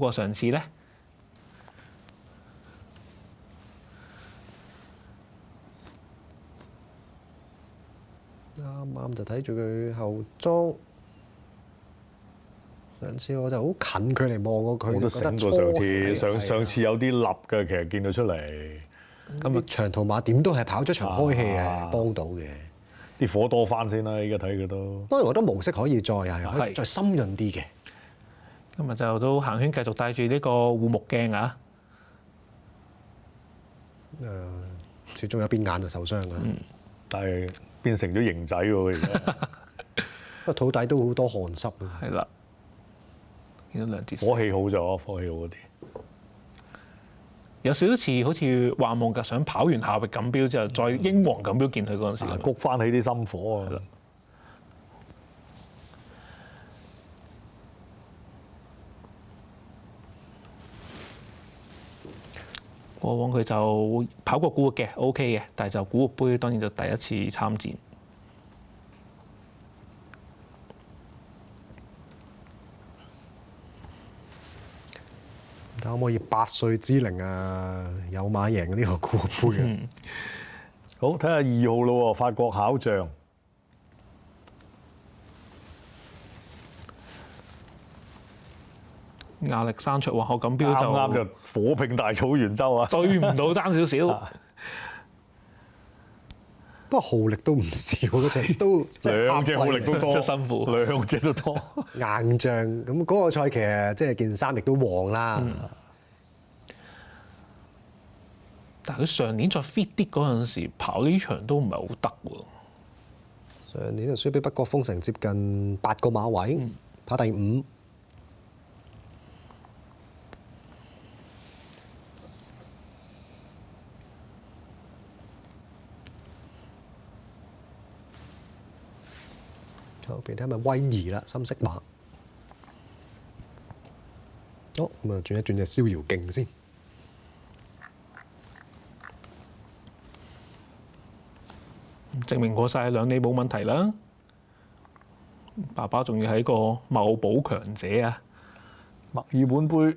過上次咧？啱啱就睇住佢後裝。上次我就好近距離望過佢，我都覺得醒過上次，初期上次有啲立嘅，其實見到出嚟。咁啊長途馬點都係跑咗場開氣係幫到嘅。啲火多翻先啦，依家睇佢都。當然我覺得模式可以再可以再深潤啲嘅。今日就都行圈繼續帶住呢個護目鏡啊！始終有邊眼就受傷㗎。但係變成咗型仔喎，而家。不過肚底都好多汗濕啊。係啦，見到兩節火氣好咗，火氣好啲。有少少似好似幻夢㗎，想跑完夏域錦標之後，再英皇錦標見佢嗰陣時咁樣。谷翻起啲心火啊！過往佢就跑過古活嘅 OK 嘅，但係就古活杯當然就第一次參戰。可唔可以8歲之齡啊？有馬贏呢個古活杯啊！好，睇下2號咯喎，法國巧匠。亞歷山卓皇后錦標就啱就火拼大草原洲啊！追唔到爭少少。不過耗力都唔少，嗰隻都兩隻耗力都多，真辛苦兩隻都多。硬仗咁嗰個賽期啊，即係件衫亦都旺啦。但係佢上年再 fit 啲嗰陣時，跑呢場都唔係好得喎。上年就輸俾北角封城接近8個馬位，跑第5。後邊睇下咪威儀啦，深色馬。好，咁啊轉一轉隻逍遙徑先。證明過晒兩里冇問題啦。爸爸仲要係一個茂寶強者啊！墨爾本杯，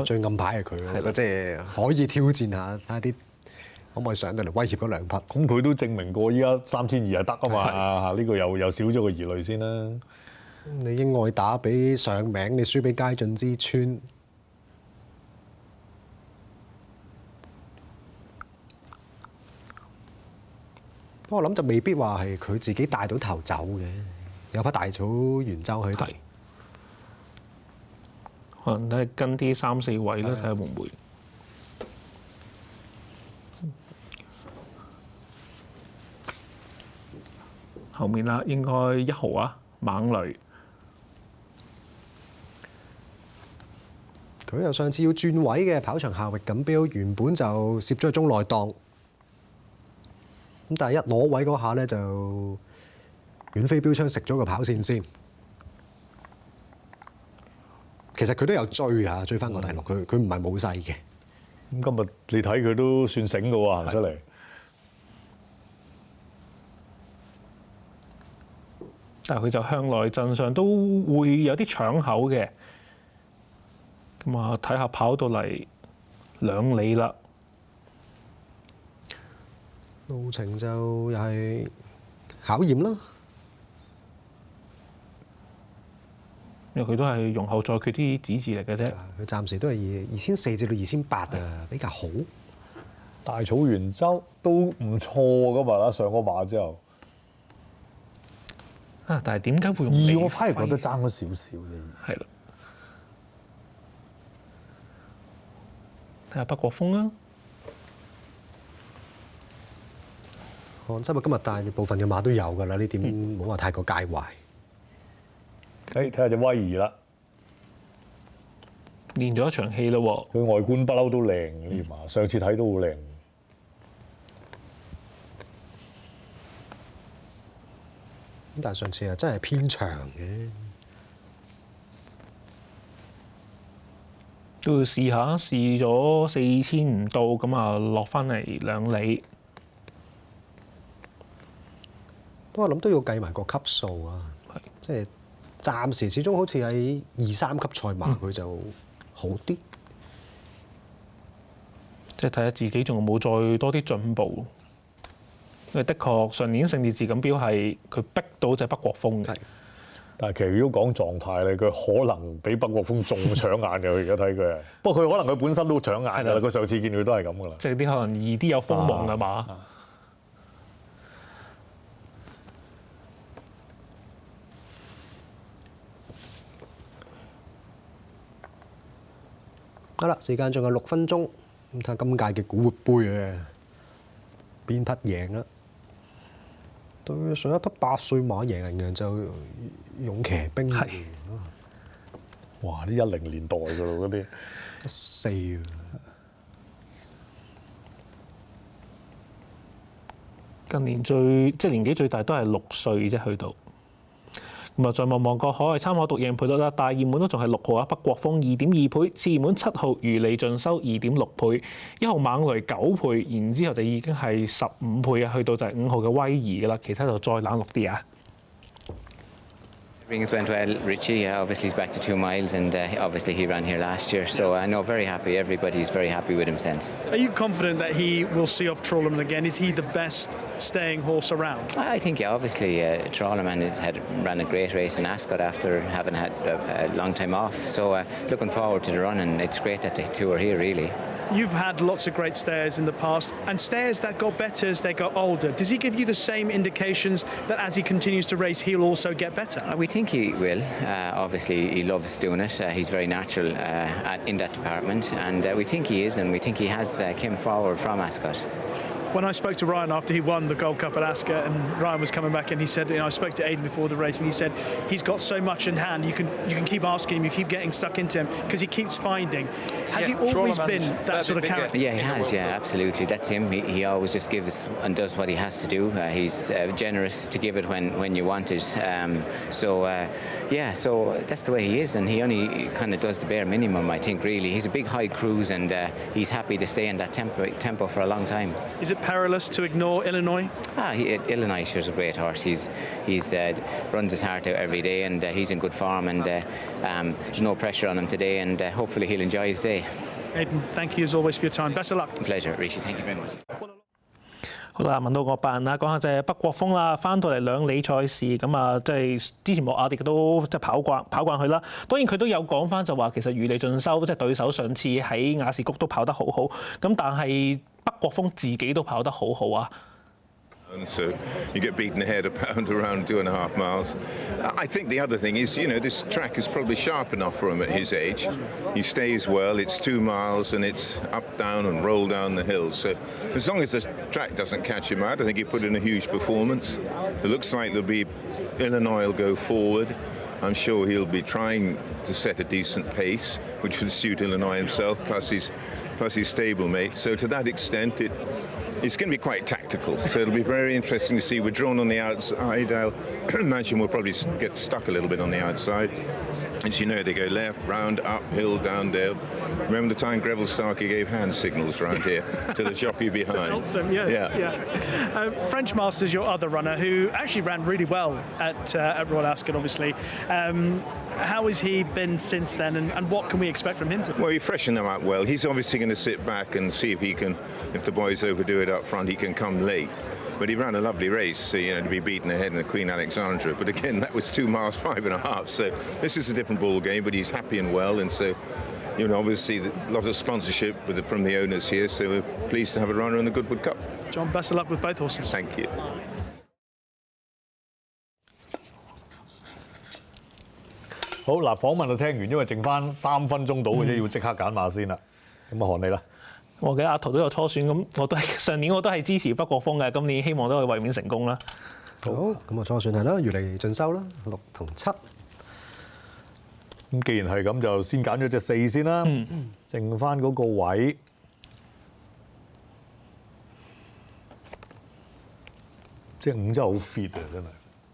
最暗牌係佢，我覺得即係可以挑戰下，睇下啲可唔可以上到嚟威脅嗰2匹。咁佢都證明過依家3200係得啊嘛，呢個又少咗個疑慮先啦。你英愛打比上名，你輸俾佳進之川。不過我諗就未必話係佢自己帶到頭走嘅，有匹大草原洲喺度。可能都係跟啲3、4位啦，睇下會唔會。後面啦，應該1號啊，猛雷。佢又上次要轉位嘅，跑場夏域錦標原本就攝咗去中內檔，咁但係一攞位嗰下咧就遠飛標槍食咗個跑線先。其實佢都有追嚇，追翻個第6，佢唔係冇勢嘅。咁今日你睇佢都算醒嘅喎，行出嚟。但係佢就向來陣上都會有啲搶口嘅。咁啊，睇下跑到嚟2里啦。路程就又係考驗啦。因為佢都係容後再決啲指示嚟嘅啫。佢暫時都係2400至到2800啊，比較好。大草原洲都唔錯㗎嘛啦，上嗰馬之後。啊！但係點解會用？我反而覺得爭咗少少啫。係啦。睇下北國風啦。韓洲今日大部分嘅馬都有㗎啦，呢點冇話太過介懷。睇下隻威儀啦，練咗一場戲啦喎。佢外觀不嬲都靚呢啲馬，上次睇都好靚。咁但係上次啊真係偏長嘅，都要試下，試咗4000唔到，咁啊落翻嚟2里。不過我諗都要計埋個級數啊，即係暫時始終好似喺2、3級賽馬佢就好啲。即係睇下自己仲有冇再多啲進步。因為的確上年聖烈士錦標係佢逼到隻北國風嘅。但係其實如果講狀態咧，佢可能比北國風仲搶眼嘅。佢而家睇佢，不過佢可能佢本身都搶眼㗎啦。佢上次見佢都係咁㗎啦。即係啲可能易啲有鋒芒嘅馬。好啦，時間仲有6分鐘，咁睇下今屆嘅古活杯啊，邊匹贏啦？對上一匹8歲馬贏人嘅就勇騎兵，哇！啲10年代㗎咯，嗰啲14啊。近年即係年紀最大都係6歲啫，去到。咁啊，再望望個海外參考獨贏賠率啦，大熱門都仲係6號啊，北國風2.2倍，次熱門7號如利盡收2.6倍，1號猛雷9倍，然之後就已經係15倍啊，去到就係5號嘅威儀㗎啦，其他就再冷落啲啊。Things went well. Richie obviously is back to 2 miles, and obviously he ran here last year. So I know very happy. Everybody's very happy with him since. Are you confident that he will see off Trawlerman again? Is he the best staying horse around? I think, yeah, obviously Trawlerman ran a great race in Ascot after having had a long time off. So looking forward to the run, and it's great that the two are here, really. You've had lots of great stayers in the past, and stayers that got better as they got older. Does he give you the same indications that as he continues to race, he'll also get better? We think he will. Obviously, he loves doing it. He's very natural in that department, and we think he is, and we think he has came forward from Ascot. When I spoke to Ryan after he won the Gold Cup at Ascot, and Ryan was coming back, and he said, I spoke to Aidan before the race, and he said he's got so much in hand. You can keep asking him, you keep getting stuck into him because he keeps finding. Has he always been that sort of character? Yeah, he has. Yeah, absolutely. That's him. He always just gives and does what he has to do. He's generous to give it when you want it. So that's the way he is, and he only kind of does the bare minimum. I think really he's a big high cruise, and he's happy to stay in that tempo for a long time. Is it perilous to ignore Illinois? Illinois is a great horse. He's runs his heart out every day, and he's in good form, and there's no pressure on him today, and hopefully he'll enjoy his day. Aidan, thank you as always for your time. Best of luck. Pleasure, Rishi. Thank you very much. 好啦，問到我8人啦，講下就係北國風啦，翻到嚟兩里賽事咁啊，即係之前莫亞迪都即係跑慣佢啦。當然佢都有講翻就話其實如利盡收即係對手上次喺雅士谷都跑得好好，咁但係北國風自己都跑得好好啊。So you get beaten ahead a pound around 2.5 miles. I think the other thing is, this track is probably sharp enough for him at his age. He stays well. It's 2 miles and it's up, down and roll down the hills. So as long as the track doesn't catch him out, I think he put in a huge performance. It looks like Illinois will go forward. I'm sure he'll be trying to set a decent pace, which would suit Illinois himself, plus his stablemate. So to that extent, it's going to be quite tactical, so it'll be very interesting to see. We're drawn on the outside. I'll imagine we'll probably get stuck a little bit on the outside. As you know, they go left, round, uphill, down, down. Remember the time Greville Starkey gave hand signals around here to the jockey behind? Help them, yes. Yeah. French Masters, your other runner, who actually ran really well at Royal Ascot, obviously. How has he been since then, and what can we expect from him today? Well, he freshened them up well. He's obviously going to sit back and see if the boys overdo it up front, he can come late. But he ran a lovely race, to be beaten ahead in the Queen Alexandra. But again, that was 2 miles, 5.5. So this is a different ball game, but he's happy and well. And so, obviously a lot of sponsorship from the owners here. So we're pleased to have a runner in the Goodwood Cup. John, best of luck with both horses. Thank you. 好嗱，訪問就聽完，因為剩翻3分鐘到嘅啫，要即刻揀馬先啦。咁啊，韓你啦。我記得阿圖都有初選，咁上年我都係支持北國風嘅，今年希望都可以衛冕成功啦。好，咁我初選係啦，如利盡收啦，6同7。咁既然係咁，就先揀咗隻4先啦。剩翻嗰個位，隻5真係好 fit 啊！真係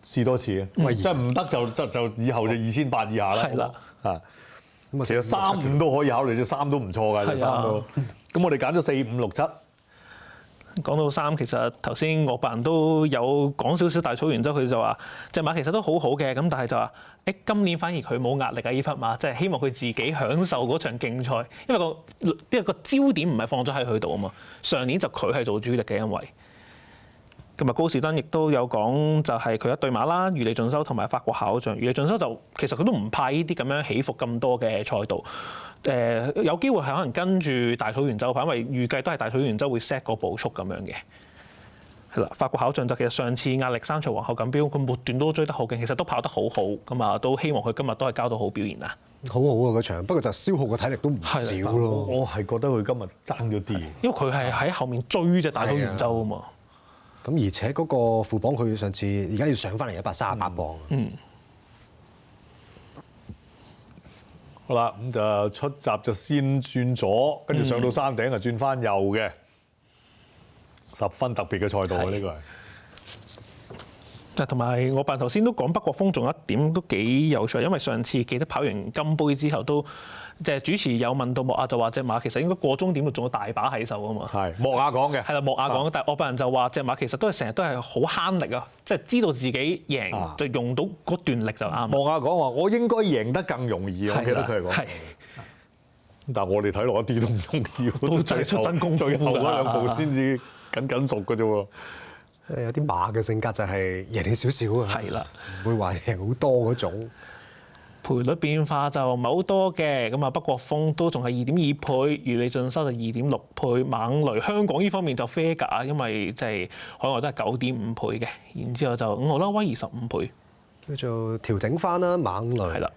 試多次啊！真係唔得就以後就2800以下啦。係啦，啊，其實3、5都可以考慮，隻3都唔錯㗎，隻3都。咁我哋揀咗4、5、6、7。講到3，其實頭先我伯都有講少少大草原州，佢就話隻馬其實都好好嘅，咁但係就話今年反而佢冇壓力啊！呢匹馬即係希望佢自己享受嗰場競賽，因為個焦點唔係放咗喺佢度啊嘛。上年就佢係做主力嘅，因為咁啊高士登亦都有講，就係佢一對馬啦，余利進修同埋法國考將。余利進修就其實佢都唔怕呢啲咁樣起伏咁多嘅賽道。有機會係可能跟住大草原州跑，因為預計都係大草原州會 set 個步速咁樣嘅。係啦，法國考將就其實上次壓力山賽皇后錦標，佢末段都追得好勁，其實都跑得好好咁啊，都希望佢今日都係交到好表現啦。好好啊嗰場，不過就消耗嘅體力都唔少咯。我係覺得佢今日爭咗啲，因為佢係喺後面追隻大草原州啊嘛。咁而且嗰個副榜佢上次而家要上翻嚟138磅。好啦，咁就出閘就先轉左，跟住上到山頂就轉翻右嘅，十分特別嘅賽道啊！呢個係。同埋我爸頭先都講北國峰，仲有一點都幾有趣，因為上次記得跑完金杯之後都主持有問到莫亞，就話隻馬其實應該過終點，仲有大把喺手啊嘛。係莫亞講嘅。係啦，莫亞講，但係我伯人就話隻馬其實都係成日都係好慳力啊，即係知道自己贏就用到嗰段力就啱。莫亞講話：我應該贏得更容易，我記得佢係講。係。但係我哋睇落一啲都唔容易，都就出真功夫，最後嗰2步先至緊熟嘅啫喎。有啲馬嘅性格就係贏你少少啊，係啦，唔會話贏好多嗰種。賠率變化就唔係好多嘅，咁啊北國峰都仲係2.2倍，余利進修就2.6倍，猛雷香港呢方面就 fair 㗎，因為即係海外都係9.5倍嘅，然之後就5號啦，威爾15倍，叫做調整翻啦，猛雷係啦，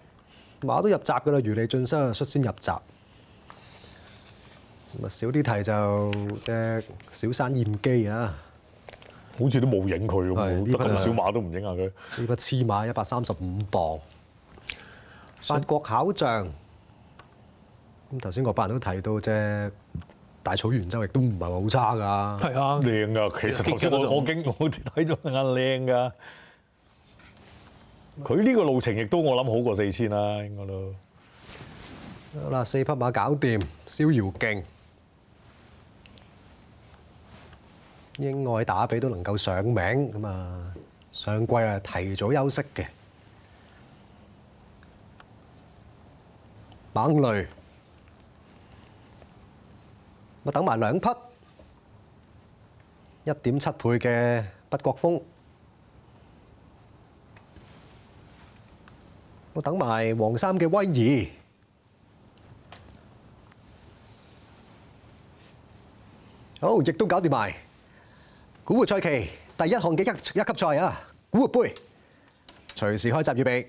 馬都入閘㗎啦，余利進修率先入閘。咁啊少啲題就隻小山驗機啊。好似都冇影佢咁，得咁少馬都唔影下佢。呢匹黐馬135磅，法國考將。咁頭先個伯人都提到隻大草原州亦都唔係話好差㗎。係啊，靚㗎，其實頭先我睇咗眼靚㗎。佢呢個路程亦都我諗好過4000啦，應該都。好啦，4匹馬搞掂，逍遙徑。英愛打比都能夠上名，咁啊上季啊提早休息嘅。猛雷，咪等埋2匹，1.7倍嘅北國峰，我等埋黃衫嘅威儀。好，亦都搞掂埋。古活賽期第1項嘅一級賽啊，古活杯，隨時開閘預備。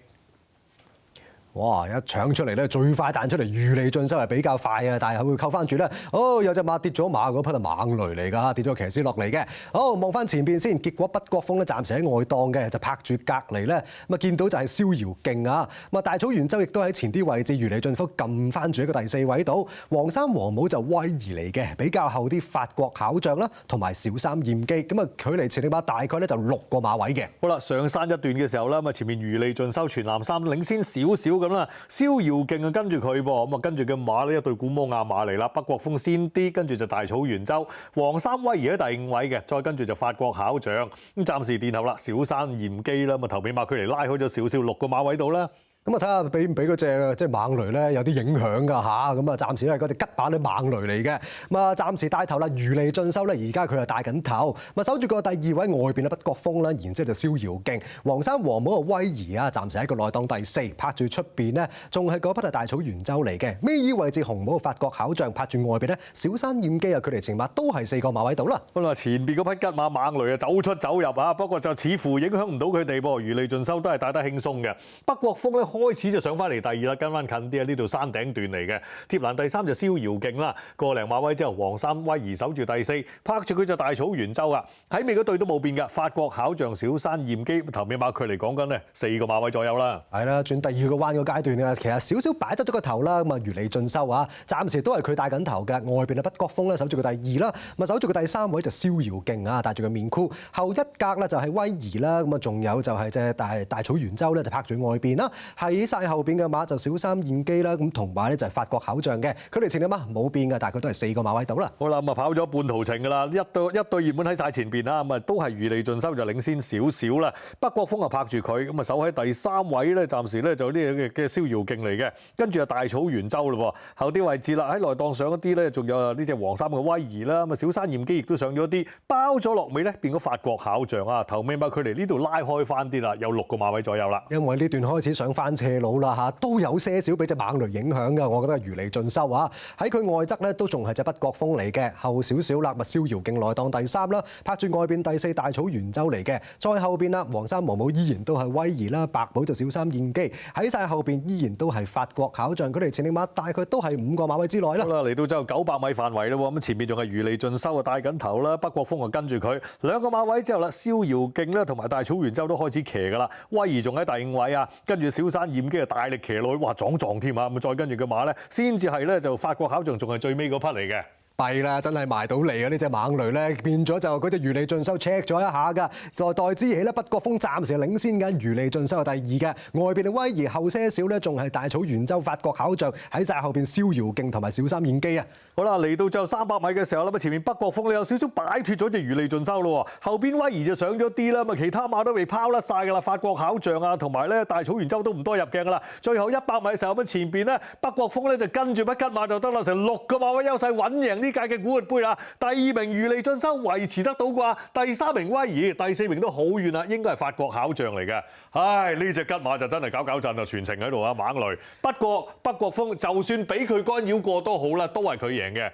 哇！一搶出嚟咧，最快彈出嚟，余利進修係比較快啊，但係佢會扣翻住咧。哦，有隻馬跌咗馬，嗰匹係猛雷嚟㗎，跌咗騎師落嚟嘅。好，望翻前邊先，結果北國峰咧暫時喺外檔嘅，就拍住隔離咧，咁啊見到就係逍遙徑啊。咁啊大草原州亦都喺前啲位置，余利進修撳翻住一個第4位度。黃衫黃帽就威儀嚟嘅，比較後啲法國考將啦，同埋小三驗機。咁啊距離前力馬大概咧就6個馬位嘅。好啦，上山一段嘅時候啦，咁啊前面余利進修全藍衫領先少少咁啦，逍遙徑啊跟住佢噃，咁啊跟住嘅馬呢，一對古摩亞馬嚟啦，北國峰先啲，跟住就大草原州，黃衫威儀喺第5位嘅，再跟住就法國考將，咁暫時殿後啦，小山驗機啦，咁啊頭尾馬距離拉開咗少少，6個馬位度啦。咁啊睇下俾唔俾嗰隻即係猛雷咧有啲影響㗎嚇，咁啊暫時係嗰隻吉把啲猛雷嚟嘅，咁啊暫時帶頭啦，余利進修咧而家佢係帶緊頭，咁啊守住個第2位外邊嘅北國峰啦，然之後就逍遙徑，黃衫黃帽嘅威儀啊，暫時喺個內檔第4，拍住出邊呢，仲係嗰匹係大草原州嚟嘅，尾二位置紅帽嘅法國考將，拍住外邊咧小山驗機啊，距離前馬都係4個馬位度啦。咁啊前邊嗰匹吉馬猛雷啊走出走入啊，不過就似乎影響唔到佢哋噃，余利進修都係帶得輕鬆嘅，北國峰咧開始就上翻嚟第2啦，跟翻近啲啊！呢度山頂段嚟嘅，貼欄第3就逍遙徑啦，個零馬位之後，黃衫威儀守住第4，拍住佢就大草原州啊！喺尾嗰隊都冇變㗎，法國考將小山驗機頭尾馬距離講緊咧4個馬位左右啦。係啦，轉第2個彎個階段啊，其實少少擺得咗個頭啦，咁啊余利進修啊，暫時都係佢帶緊頭嘅，外邊啊北國峰咧守住個第2啦，咁啊守住個第3位就逍遙徑啊，帶住個面箍，後一格啦就係威儀啦，咁啊仲有就係隻大草原州咧就拍住外邊啦，喺晒後邊嘅馬就小三燕基啦，咁同埋咧就係法國巧匠嘅，佢哋前兩馬冇變嘅，大概都係4個馬位到啦。好啦，咁啊跑咗半途程㗎啦，一對熱門喺晒前邊啦，咁啊都係如利盡收就領先少少啦。北國鋒啊拍住佢，咁啊守喺第3位咧，暫時咧就啲嘅逍遙徑嚟嘅，跟住啊大草原洲咯喎，後啲位置啦喺內檔上一啲咧，仲有呢隻黃衫嘅威儀啦，咁啊小山驗基亦都上咗啲，包咗落尾咧變咗法國巧匠啊，頭尾馬距離呢度拉開翻啲啦，有6個馬位左右啦。因為呢段開始上翻斜路啦嚇，都有些少俾隻猛雷影響㗎，我覺得係如利盡收啊！喺佢外側咧都仲係隻北國鋒嚟嘅，後少少啦，咪逍遙徑內檔第3啦，拍住外邊第4大草原洲嚟嘅，再後邊啦黃衫毛帽依然都係威儀啦，白寶就小三燕基，喺晒後邊依然都係法國巧匠，佢哋前領馬大概都係5個馬位之內啦。好啦，嚟到就900米範圍啦喎，咁前面仲係如利盡收啊帶緊頭啦，北國鋒啊跟住佢2個馬位之後啦，逍遙徑咧同埋大草原洲都開始騎㗎啦，威儀仲喺第5位啊，跟住小山燕基啊大力騎落去，哇撞添啊，咁再跟住嘅馬咧先至係咧就法國巧匠仲係最尾嗰匹嚟嘅。弊啦，真係埋到嚟啊！呢隻猛雷咧變咗就嗰隻如利盡收 check 咗一下㗎，代之起咧北國鋒暫時係領先緊，如利盡收係第2嘅，外邊嘅威儀後些少咧仲係大草原洲法國巧匠喺晒後邊逍遙徑同埋小三燕基啊！好啦，嚟到最後300米嘅時候啦，咁前面北國鋒咧有少少擺脱咗隻如利盡收咯喎，後邊威儀就上咗啲啦，咁啊其他馬都被拋甩晒㗎啦，法國巧匠啊同埋咧大草原洲都唔多入鏡㗎啦，最後100米嘅時候咁前邊咧北國鋒咧就跟住匹吉馬就得啦，成6個馬位優勢穩贏呢屆嘅古活杯啦，第2名如利盡收維持得到啩，第3名威儀，第4名都好遠啦，應該係法國巧匠嚟嘅。唉，呢隻吉馬就真係搞震啊，全程喺度啊猛雷。不過北國鋒就算俾佢干擾過都好啦，都係佢贏嘅。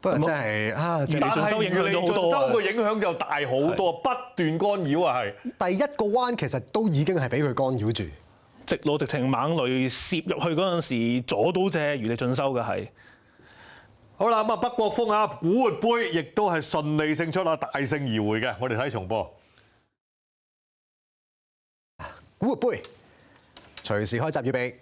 不過真係啊，如利盡收影響咗好多啊，收個影響就大好多，不斷干擾啊係。第1個彎其實都已經係俾佢干擾住，直路直情猛雷攝入去嗰陣時，阻到隻如利盡收嘅係。好啦，咁啊北國鋒啊古活杯亦都係順利勝出啊，大勝而回嘅。我哋睇重播。古活杯隨時開閘預備。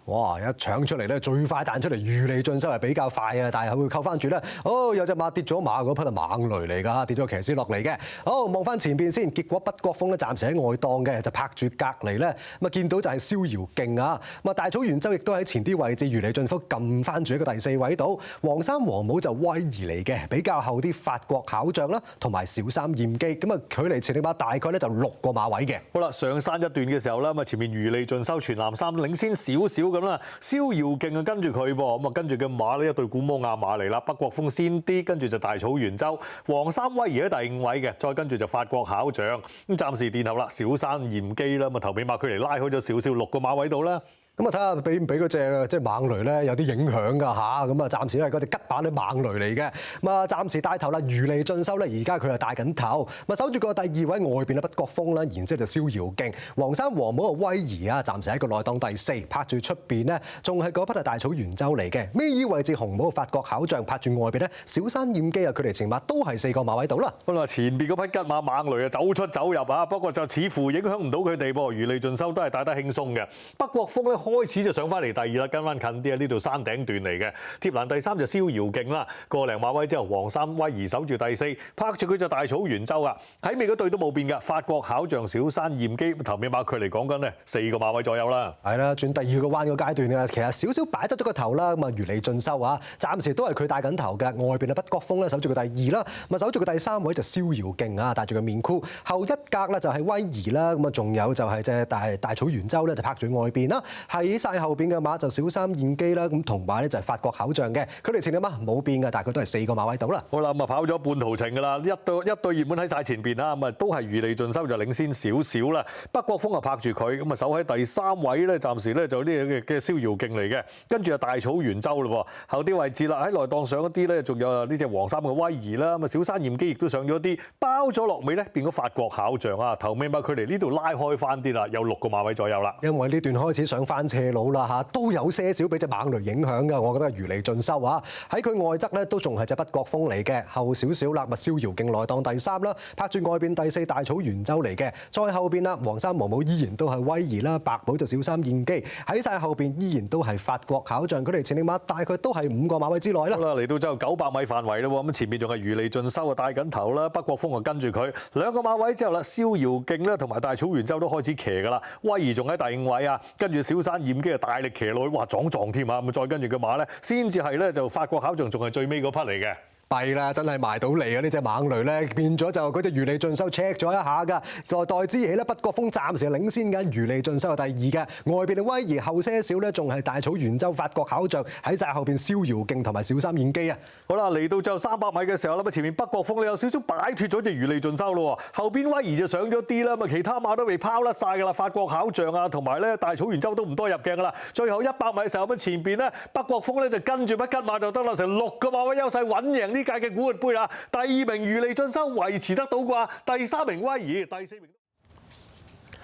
哇！一搶出嚟咧，最快彈出嚟，如利盡收係比較快啊，但係會扣翻住咧。哦，有隻馬跌咗馬嗰匹係猛雷嚟㗎，跌咗騎師落嚟嘅。好，望翻前邊先，結果北國鋒咧暫時喺外檔嘅，就拍住隔離咧，咁啊見到就係逍遙徑啊。咁啊大草原洲亦都喺前啲位置，如利盡收撳翻住一個第4位度。黃衫黃帽就威儀嚟嘅，比較後啲法國巧匠啦，同埋小三燕基。咁啊距離前領馬大概咧就6個馬位嘅。好啦，上山一段嘅時候啦，咁啊前面如利盡收全藍衫領先少少咁啦，逍遙徑啊跟住佢噃，咁啊跟住嘅馬呢，一對古摩亞馬嚟啦，北國鋒先啲，跟住就大草原洲，黃衫威儀喺第5位嘅，再跟住就法國巧匠，咁暫時殿後啦，小山驗基啦，咁啊頭尾馬距離拉開咗少少，6個馬位度啦。咁啊睇下俾唔俾嗰隻即係猛雷咧有啲影響㗎嚇，咁啊暫時係嗰隻吉馬啲猛雷嚟嘅，咁啊暫時帶頭啦，如利盡收咧，而家佢係帶緊頭，咪守住個第2位外邊嘅北國鋒啦，然之後就逍遙徑，黃衫黃帽嘅威儀啊，暫時喺個內檔第4，拍住出邊咧，仲係嗰匹係大草原洲嚟嘅，尾二位置紅帽嘅法國巧匠，拍住外邊咧，小山驗基啊，佢哋前馬都係4個馬位度啦。好啦，前邊嗰匹吉馬猛雷啊走出走入啊，不過就似乎影響唔到佢哋噃，如利盡收都係帶得輕鬆嘅，北國鋒咧開始就上翻嚟第2啦，跟翻近啲啊！呢度山頂段嚟嘅，貼欄第3就逍遙徑啦，個零馬位之後，黃衫威儀守住第4，拍住佢就大草原洲啊！喺尾嗰隊都冇變㗎，法國巧匠小山驗基頭尾馬距離講緊咧4個馬位左右啦。係啦，轉第2個彎個階段啊，其實少少擺得咗個頭啦，咁啊如利盡收啊，暫時都係佢帶緊頭嘅，外邊啊北國鋒咧守住個第2啦，咪守住個第3位就逍遙徑啊，帶住個面箍，後一格咧就係威儀啦，咁啊仲有就係隻大草原洲咧就拍住外邊啦，喺晒後邊嘅馬就小三燕基啦，咁同埋咧就係法國巧匠嘅，佢哋前兩馬冇變嘅，大概都係4個馬位到啦。好啦，咁啊跑咗半途程㗎啦，一對熱門喺晒前邊啦，咁啊都係如利盡收就領先少少啦。北國鋒啊拍住佢，咁啊守喺第3位咧，暫時咧就啲嘅逍遙徑嚟嘅，跟住啊大草原洲咯喎，後啲位置啦喺內檔上一啲咧，仲有呢隻黃衫嘅威儀啦，咁啊小山驗基亦都上咗啲，包咗落尾咧變咗法國巧匠啊，頭尾馬距離呢度拉開翻啲啦，有6個馬位左右啦。因為呢段開始上翻班斜佬啦嚇，都有些少俾隻猛雷影響㗎。我覺得係如利盡收啊！喺佢外側咧都仲係隻北國風嚟嘅，後少少啦，咪逍遙徑來當第3啦，拍住外邊第4大草原州嚟嘅。再後邊啦，黃衫毛帽依然都係威儀啦，白帽就小三燕姬，喺晒後邊依然都係法國巧匠，佢哋前力馬大概都係5個馬位之內啦。好啦，嚟到就900米範圍啦喎，咁前面仲係如利盡收啊帶緊頭啦，北國風啊跟住佢2個馬位之後啦，逍遙徑咧同埋大草原州都開始騎㗎啦，威儀仲喺第5位啊，跟住小山燕姬啊大力騎落去，哇撞添啊，咁再跟住個馬咧，先至係咧就法國巧匠仲係最尾嗰匹嚟嘅。弊啦，真係埋到嚟啊！呢隻猛雷咧變咗就嗰隻如利盡收 check 咗一下㗎，代之起咧北國風暫時係領先緊，如利盡收係第2嘅，外邊嘅威儀後些少咧仲係大草原州法國巧匠喺晒後邊逍遙徑同埋小三燕姬啊！好啦，嚟到最後300米嘅時候啦，前面北國風咧有少少擺脱咗隻如利盡收咯喎，後邊威儀就上咗啲啦，咁其他馬都被拋甩晒㗎啦，法國巧匠啊同埋咧大草原州都唔多入鏡㗎啦，最後100米嘅時候咁前邊咧北國風咧就跟住匹吉馬就得啦，成6個馬位優勢穩贏呢屆嘅古活杯啦，第2名如利盡收維持得到啩，第3名威儀，第4名。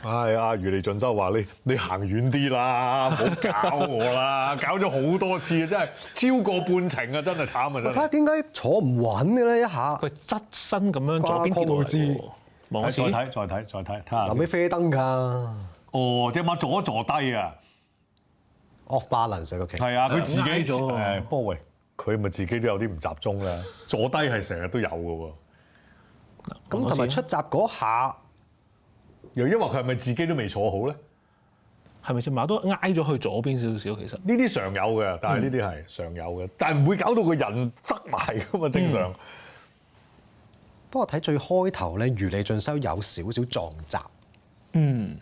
唉，阿如利盡收話你行遠啲啦，唔好搞我啦，搞咗好多次啊，真係超過半程啊，真係慘啊！我睇下點解坐唔穩嘅咧一下，佢側身咁樣左邊跌落嚟喎，望一次再睇下。臨尾飛燈㗎。哦，隻馬坐低啊 ，off balance 個騎。係啊，佢自己挨咗誒，不過喂，佢咪自己都有啲唔集中啦，坐低係成日都有嘅喎。咁同埋出閘嗰下，又因為佢係咪自己都未坐好咧？係咪隻馬都挨咗去左邊少少？其實呢啲常有嘅，但係呢啲係常有嘅，但係唔會搞到個人側埋噶嘛，正常。不過睇最開頭咧，如利盡收有少少撞閘。嗯，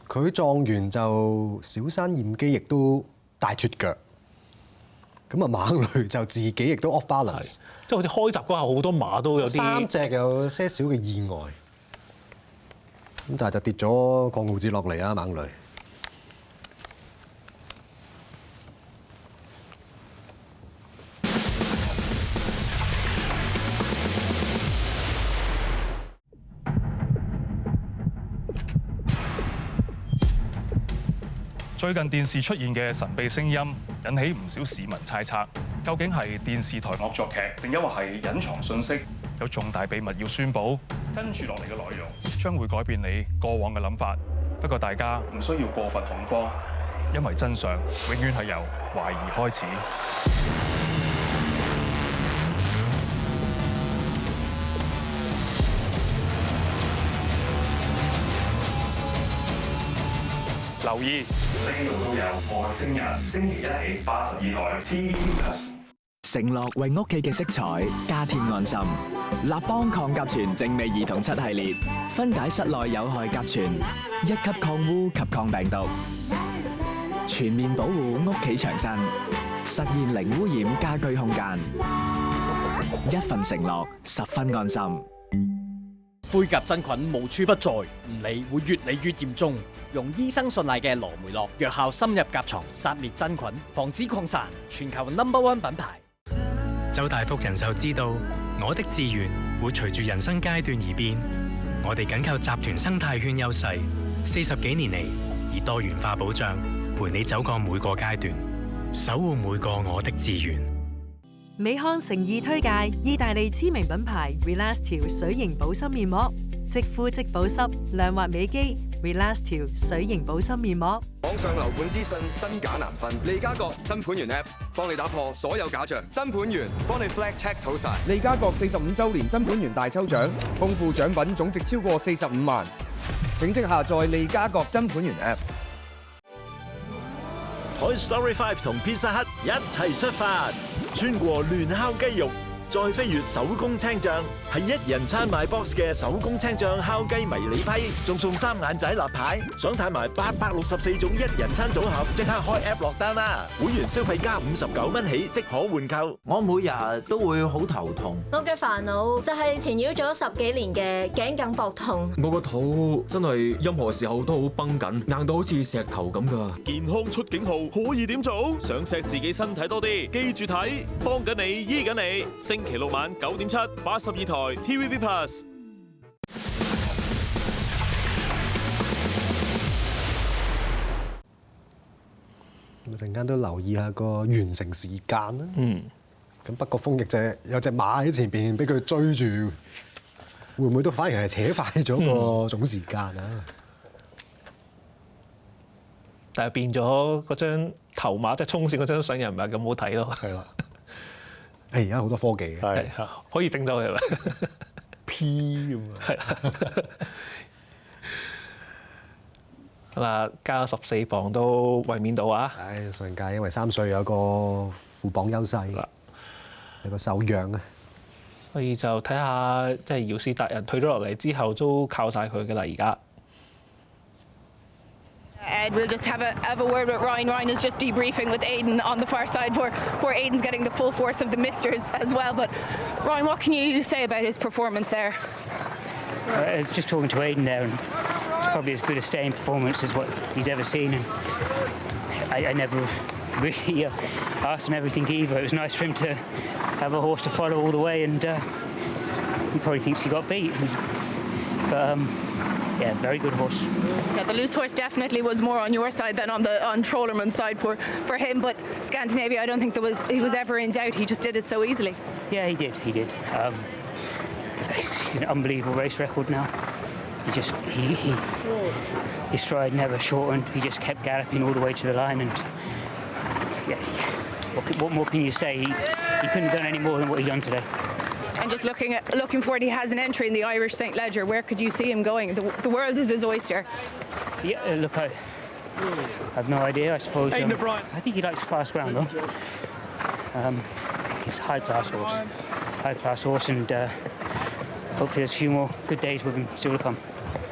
佢撞完就小山燕姬亦都大脱腳。咁啊，猛雷就自己亦都 off balance，即係好似開閘嗰下好多馬都有啲3隻有些少嘅意外。咁但係就跌咗個奧字落嚟啊，猛雷。最近電視出現嘅神秘聲音，引起唔少市民猜測，究竟係電視台惡作劇，定抑或係隱藏訊息，有重大秘密要宣佈？跟住落嚟嘅內容將會改變你過往嘅諗法。不過大家唔需要過分恐慌，因為真相永遠係由懷疑開始。留意呢度都有外星人，星期一起82台 TVB+。承諾為屋企嘅色彩加添安心。立邦抗甲醛正美兒童7系列，分解室內有害甲醛，1級抗污及抗病毒，全面保護屋企牆身，實現零污染家居空間。一份承諾，十分安心。灰甲真菌無處不在，唔理會越嚟越嚴重。用醫生信賴嘅羅梅洛藥效深入甲床，殺滅真菌，防止擴散。全球No.1品牌。周大福人壽知道，我的資源會隨住人生階段而變。我哋緊靠集團生態圈優勢，40幾年嚟以多元化保障，陪你走過每個階段，守護每個我的資源。美康誠意推介意大利知名品牌 Relax 條水型保濕面膜，即敷即保濕，亮滑美肌。Relax 條水型保濕面膜。網上樓盤資訊真假難分，利嘉閣真盤員 App 幫你打破所有假象，真盤員幫你 flag check 好晒。利嘉閣45週年真盤員大抽獎，豐富獎品總值超過45萬，請即下載利嘉閣真盤員 App。Toy Story 5同 Pizza Hut 一齊出發，穿過亂烤雞肉，再飛越手工青醬，係一人餐買 box 嘅手工青醬烤雞迷你批，仲送3眼仔立牌，想睇埋864種一人餐組合，即刻開 app 落單啦！會員消費加59蚊起，即可換購。我每日都會好頭痛，我嘅煩惱就係纏繞咗10幾年嘅頸梗膊痛。我個肚真係任何時候都好繃緊，硬到好似石頭咁噶。健康出警號可以點做？想錫自己身體多啲，記住睇，幫緊你，醫緊你。星期六晚9點7，82台 TVB+。陣間都留意下個完成時間啦。咁北國風亦就有隻馬喺前邊俾佢追住，會唔會都反而係扯快咗個總時間啊？但係變咗嗰張頭馬即係衝線嗰張相又唔係咁好睇咯。係啦。而家好多科技嘅，係可以整走佢啦。P 咁啊。係啦。咁啊，加咗14磅都衛冕到啊！唉，上屆因為3歲有個副磅優勢啦，有個手讓啊。所以就睇下即係姚斯達人退咗落嚟之後，都靠晒佢嘅啦而家。Ed, we'll just have a word with Ryan. Ryan is just debriefing with Aidan on the far side where Aidan's getting the full force of the misters as well. But Ryan, what can you say about his performance there? I was just talking to Aidan there, and it's probably as good a staying performance as what he's ever seen. And I never really asked him everything either. It was nice for him to have a horse to follow all the way, and he probably thinks he got beat. But yeah, very good horse. Yeah, the loose horse definitely was more on your side than on Trollerman's side for him. But Scandinavia, I don't think he was ever in doubt. He just did it so easily. Yeah, he did. An unbelievable race record now. His stride never shortened. He just kept galloping all the way to the line, and yeah, what more can you say? He couldn't have done any more than what he done today. And just looking forward, he has an entry in the Irish St. Leger. Where could you see him going? The world is his oyster. Yeah, look, I have no idea. I suppose. Aidan O'Brien. I think he likes fast ground though. He's a high-class horse, and hopefully there's a few more good days with him still to come.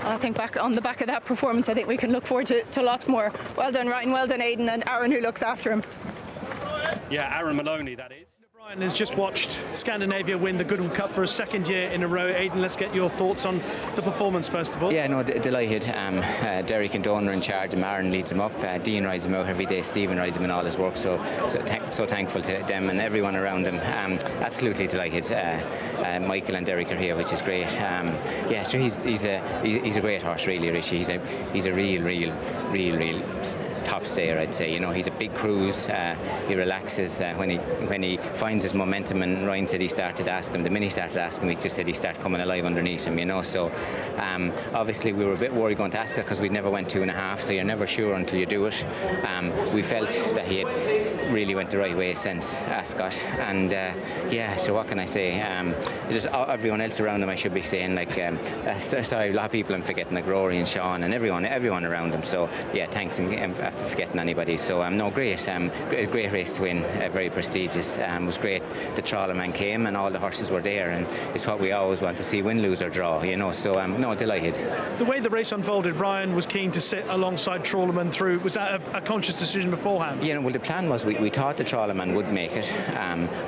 I think on the back of that performance, I think we can look forward to lots more. Well done, Ryan. Well done, Aidan, and Aaron, who looks after him. Yeah, Aaron Maloney, that is. Brian has just watched Scandinavia win the Goodwood Cup for a second year in a row. Aidan, let's get your thoughts on the performance first of all. Yeah, no, delighted. Derek and Don are in charge, and Aaron leads them up. Dean rides him out every day. Stephen rides him in all his work. So thankful to them and everyone around them. Absolutely delighted. Michael and Derek are here, which is great. Yeah, so he's a great horse, really, Richie. He's a real top stayer, I'd say. You know, he's a big cruise. He relaxes when he finds his momentum, and Ryan said he started to ask him. The minute he started to ask him, he just said he started coming alive underneath him, you know. So obviously we were a bit worried going to Ascot because we never went 2.5, so you're never sure until you do it. We felt that he had really went the right way since Ascot, and yeah, so what can I say? Just everyone else around him, I should be saying, like, sorry, a lot of people I'm forgetting, like Rory and Sean and everyone around him. So yeah, thanks for forgetting anybody. So no, great race to win, very prestigious. It was great the Trawlerman came and all the horses were there, and it's what we always want to see, win, lose or draw, you know. So no, delighted. The way the race unfolded, Ryan was keen to sit alongside Trawlerman through. Was that a conscious decision beforehand? Yeah, well, the plan was we thought the Trawlerman would make it,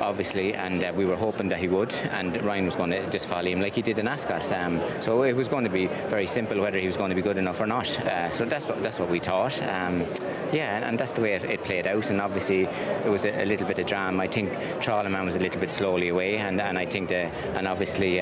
obviously, and we were hoping that he would, and Ryan was going to just follow him like he did in Ascot. So it was going to be very simple whether he was going to be good enough or not. So that's what we thought. Yeah, and that's the way it played out, and obviously it was a little bit of drama. I think Trawlerman was a little bit slowly away, and I think obviously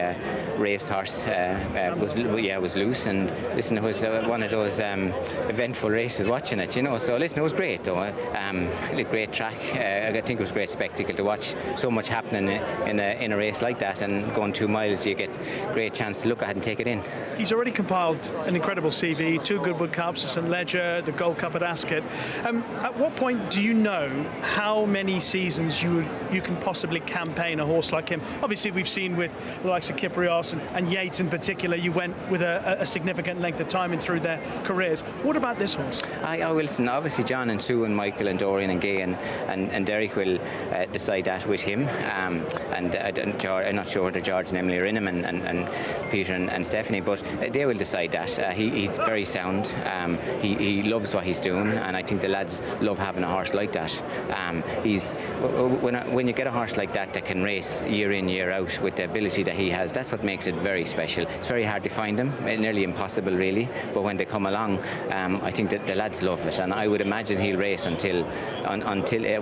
Rafe's horse was loose, and listen, it was one of those eventful races watching it, you know. So listen, it was great though. A great track. I think it was a great spectacle to watch. So much happening in a race like that, and going 2 miles, you get great chance to look at it and take it in. He's already compiled an incredible CV, 2 Goodwood Cups, the St. Leger, the Gold Cup at Ascot. At what point do you know how many seasons you can possibly campaign a horse like him? Obviously, we've seen with the likes of Kyprios and Yates in particular, you went with a significant length of time in through their careers. What about this horse? I will listen. Obviously, John and Sue and Michael and Dorian and Gay and Derek will decide that with him. And I'm not sure whether George and Emily are in him, and Peter and Stephanie, but they will decide that. He's very sound. He loves what he's doing, and I think the lads love having a horse like that. When you get a horse like that can race year in, year out with the ability that he has, that's what makes it very special. It's very hard to find them, nearly impossible really, but when they come along, I think that the lads love it, and I would imagine he'll race until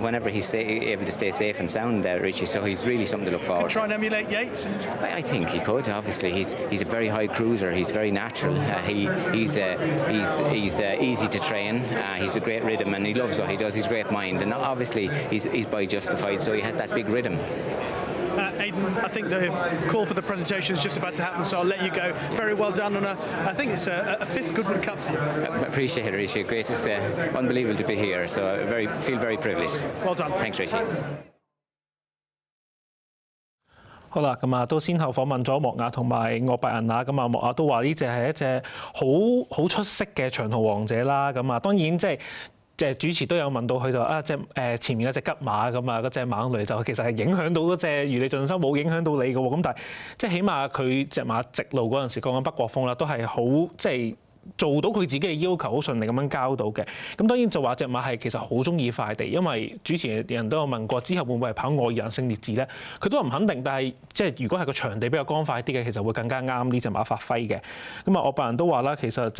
whenever he's able to stay safe and sound, Richie, so he's really something to look forward to. Could try and emulate Yates? I think he could, obviously. He's a very high cruiser, he's very natural, he's easy to train, he's a great rhythm and he loves what he does. He's a great mind, and obviously he's by justified, so he has that big rhythm. Aidan, I think the call for the presentation is just about to happen, so I'll let you go. Very well done on I think it's a fifth Goodwood Cup for you. Appreciate it, Rishi. Great. It's unbelievable to be here, so I feel very privileged. Well done. Thanks, Rishi. 好啦，咁啊都先後訪問咗莫雅同埋岳伯仁啦，咁啊莫雅都話呢隻係一隻好出色嘅長途王者啦，咁啊當然即係主持都有問到佢就前面嗰隻吉馬咁啊，嗰隻猛雷就其實係影響到嗰隻如你盡收，冇影響到你嘅喎，咁但係即係起碼佢隻馬直路嗰陣時講緊北國風啦，都係好即係。做到佢自己嘅要求，好順利咁樣交到嘅。咁當然就話隻馬係其實好中意快地，因為主持人都有問過，之後會唔會係跑愛爾蘭勝烈治咧？佢都唔肯定，但係即係如果係個場地比較乾快啲嘅，其實會更加啱呢隻馬發揮嘅。咁啊，岳伯仁都話啦，其實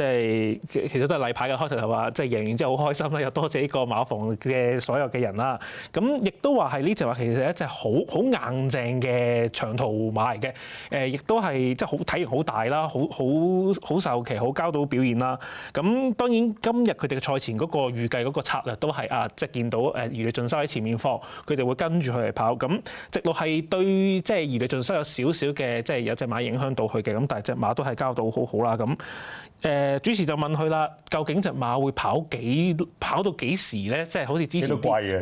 其實都係例牌嘅，開頭就話即係贏完之後好開心啦，又多謝呢個馬房嘅所有嘅人啦。咁亦都話係呢隻馬其實係一隻好硬淨嘅長途馬嚟嘅。亦都係即係好體型好大啦，好受騎，好交到表現啦。咁當然今日佢哋嘅賽前嗰個預計嗰個策略都係即係見到如你盡收喺前面放，佢哋會跟住佢嚟跑。咁直路係對即係如你盡收有少少嘅即係有隻馬影響到佢嘅，咁但係隻馬都係交到好好啦。咁主持就問佢啦，究竟隻馬會跑到幾時咧？即係好似之前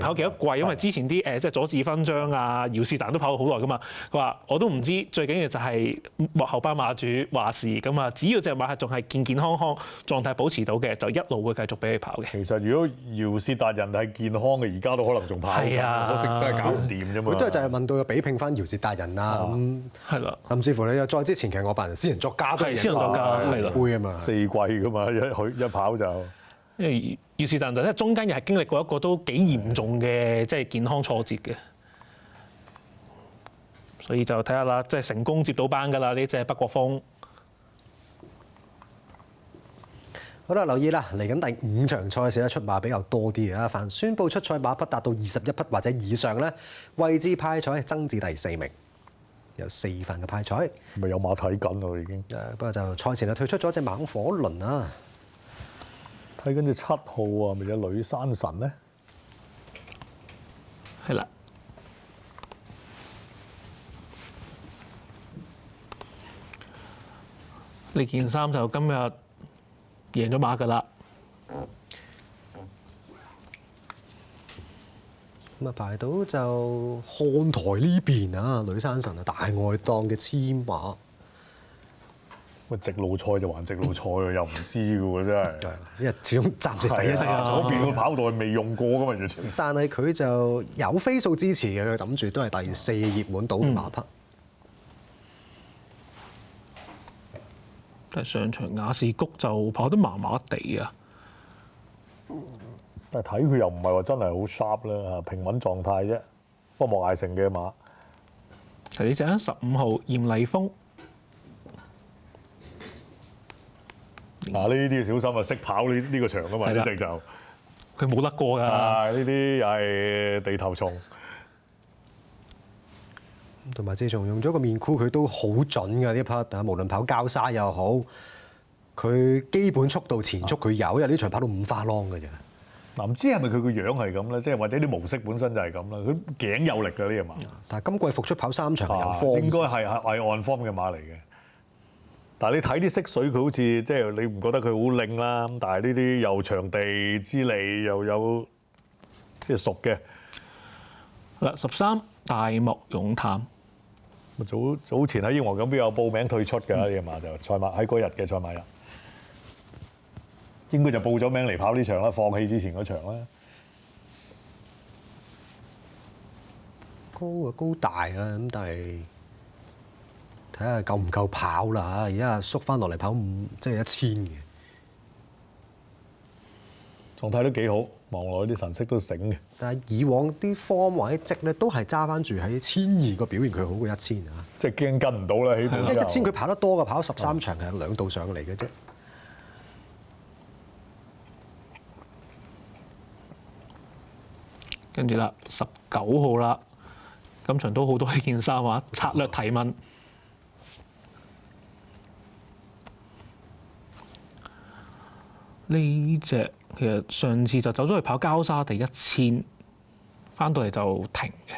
跑幾多季？因為之前啲即係佐治勳章啊、姚是但都跑咗好耐噶嘛。佢話我都唔知，最緊要就係幕後班馬主話事咁啊。只要隻馬係仲係健健康康、狀態保持到嘅，就一路會繼續俾佢跑嘅。其實如果姚是達人係健康嘅，而家都可能仲跑。係啊，可惜真係搞唔掂啫嘛。佢都係就係問到佢比拼翻姚是達人啊咁。係啦。甚至乎你又再之前其實岳伯仁私人作家都係私人作家杯啊嘛。4季㗎嘛，一跑就。因為姚是達人就即係中間又係經歷過一個都幾嚴重嘅即係健康挫折嘅。所以就睇下啦，即係成功接到班㗎啦，呢隻北國風。好啦，留意啦，嚟緊第5場賽事咧出馬比較多啲啊！凡宣佈出賽馬匹達到21匹或者以上咧，位置派彩增至第4名，有4份嘅派彩。咪有馬睇緊咯已經。不過就賽前就退出咗隻猛火輪啊！睇緊隻7號啊，咪有女山神咧？係啦。呢件衫就今日贏咗馬㗎啦。咁啊排到就看台呢邊啊，女山神啊，大外檔嘅黐馬。喂，直路賽就還直路賽喎，又唔知嘅喎真係。因為始終暫時第一條左邊個跑道係未用過㗎嘛，完全。但係佢就有飛數支持嘅，佢諗住都係第4熱門到嘅馬匹。但係上場雅士谷就跑得麻麻地啊！但係睇佢又唔係話真係好 sharp 啦嚇，平穩狀態啫。不過莫艾成嘅馬，就呢隻15號嚴麗峰。嗱呢啲要小心啊！識跑呢個場㗎嘛，呢隻就佢冇得過㗎。呢啲又係地頭蟲。同埋自從用咗個面箍，佢都好準㗎呢匹啊！無論跑膠沙又好，佢基本速度前速佢有，因為呢場跑到5花啷㗎啫。嗱唔知係咪佢個樣係咁咧？即係或者啲模式本身就係咁啦。佢頸有力㗎呢隻馬。但係今季復出跑3場有 form，應該係按 form 嘅馬嚟嘅。但係你睇啲色水，佢好似即係你唔覺得佢好靚啦。但係呢啲又場地之利又有即係熟嘅。嗱13大漠勇探。早前喺英皇錦標有報名退出㗎呢隻馬就賽馬喺嗰日嘅賽馬日，應該就報咗名嚟跑呢場啦，放棄之前嗰場啦。高大啊咁，但係睇下夠唔夠跑啦嚇。而家縮翻落嚟跑即係1000嘅，狀態都幾好，望落啲神色都醒嘅。但係以往啲 form 或者績咧都係揸翻住喺1200個表現，佢好過1000啊！即係驚跟唔到啦，起步。因為1000佢跑得多嘅，跑13場係2度上嚟嘅啫。跟住啦，19號啦，今場都好多呢件衫啊！策略提問。呢隻其實上次就走咗去跑交沙第1000，翻到嚟就停嘅。